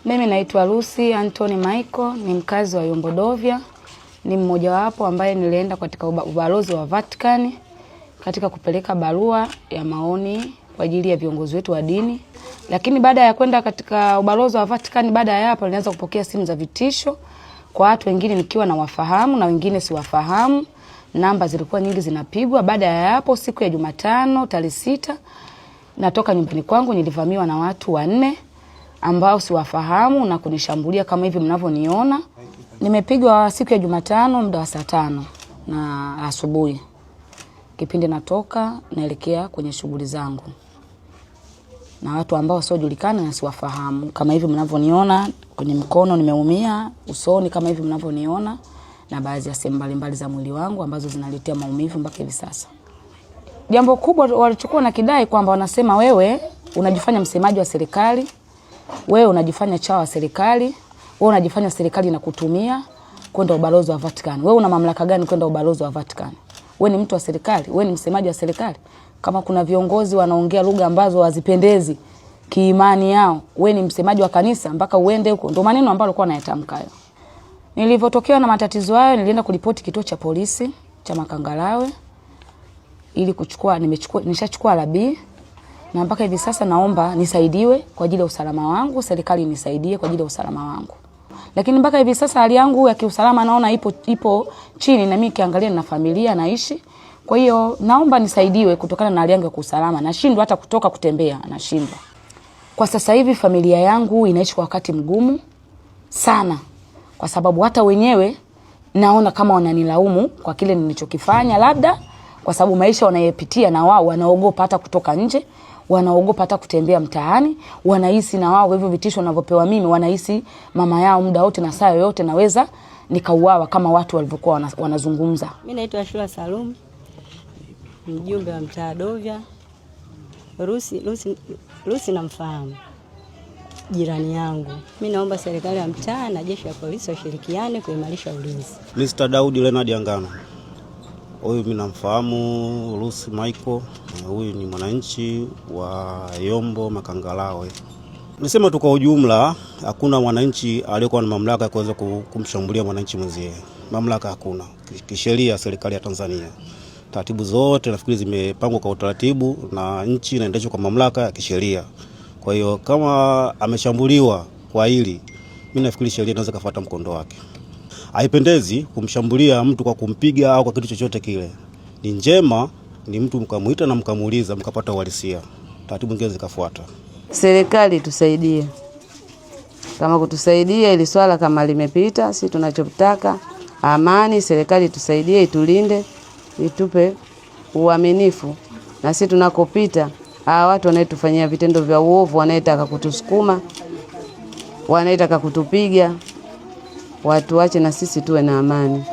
Mimi naitwa Lucy Anthony Michael, ni mkazi wa Yombo Dovya. Ni mmoja wapo ambaye nilienda katika ubalozi wa Vatican katika kupeleka barua ya maoni kwa ajili ya viongozi wetu wa dini. Lakini baada ya kwenda katika ubalozi wa Vatican, baada ya hapo nilianza kupokea simu za vitisho kwa watu wengine nikiwa na wafahamu na wengine siwafahamu. Namba zilikuwa nyingi zinapigwa. Baada ya hapo siku ya Jumatano tarehe 6 natoka nyumbani kwangu, nilivamiwa na watu 4 ambao siwafahamu na kunishambulia kama hivi mnavyoniona. Nimepigwa siku ya Jumatano muda wa saa 5 na asubuhi. Kipindi natoka naelekea kwenye shughuli zangu. Na watu ambao wasiojulikana na siwafahamu kama hivi mnavyoniona, kwenye mkono nimeumia, usoni kama hivi mnavyoniona, na baadhi ya sehemu mbalimbali za mwili wangu ambazo zinaletea maumivu mpaka hivi sasa. Jambo kubwa walichukua na kidai kwamba wanasema wewe unajifanya msemaji wa serikali, wewe unajifanya chawa wa serikali, wewe unajifanya serikali na kutumia kwenda ubalozi wa Vatican. Wewe una mamlaka gani kwenda ubalozi wa Vatican? Wewe ni mtu wa serikali, wewe ni msemaji wa serikali. Kama kuna viongozi wanaongea lugha ambazo hazipendezi kiimani yao, wewe ni msemaji wa kanisa mpaka uende huko. Ndio maneno ambayo alikuwa anayatamka hayo. Nilivyotokewa na matatizo hayo, nilienda kuripoti kituo cha polisi cha Makangalawe ili nishachukua labi, na mpaka hivi sasa naomba nisaidiwe kwa ajili ya usalama wangu, serikali nisaidie kwa ajili ya usalama wangu. Lakini mpaka hivi sasa hali yangu ya kiusalama naona ipo chini, na mimi kiangalia na familia naishi. Kwa hiyo naomba nisaidiwe kutokana na hali yangu ya kiusalama. Nashindwa hata kutoka kutembea, nashindwa. Kwa sasa hivi familia yangu inaishi kwa wakati mgumu sana, kwa sababu hata wenyewe naona kama wananilaumu kwa kile nilichokifanya, labda kwa sababu maisha wanayepitia na wao wanaogopa hata kutoka nje, wanaogopa hata kutembea mtaani, wanahisi na wao hivyo vitisho wanavyopewa mimi, wanahisi mama yao muda wote na saa yoyote naweza nikauawa kama watu walivyokuwa wanazungumza. Mimi naitwa Ashura Salum, mjumbe wa mtaa Dovya. Lucy namfahamu, jirani yangu. Mimi naomba serikali ya mtaa na jeshi la polisi washirikiane kuimarisha ulinzi. Mr. Daudi Leonard Angano. Huyu mimi namfahamu Lucy Michael. Huyu ni mwananchi wa Yombo Makangalawe. Nisema tu kwa ujumla, hakuna mwananchi aliyokuwa na mamlaka ya kuweza kumshambulia mwananchi mwenzie. Mamlaka hakuna. Kisheria serikali ya Tanzania, taratibu zote nafikiri zimepangwa kwa utaratibu na nchi inaendeshwa kwa mamlaka ya kisheria. Kwa hiyo kama ameshambuliwa kwa hili, mimi nafikiri sheria inaweza kufuata mkondo wake. Haipendezi kumshambulia mtu kwa kumpiga au kwa kitu chochote kile. Ni njema ni mtu mkamuita na mkamuuliza mkapata uhalisia, taratibu nyingine zikafuata. Serikali tusaidie. Kama kutusaidia ili swala kama limepita, sisi tunachotaka amani. Serikali tusaidie, itulinde, itupe uaminifu, na sisi tunakopita hawa watu wanaetufanyia vitendo vya uovu, wanaetaka kutusukuma, wanaetaka kutupiga, watu wache na sisi tuwe na amani.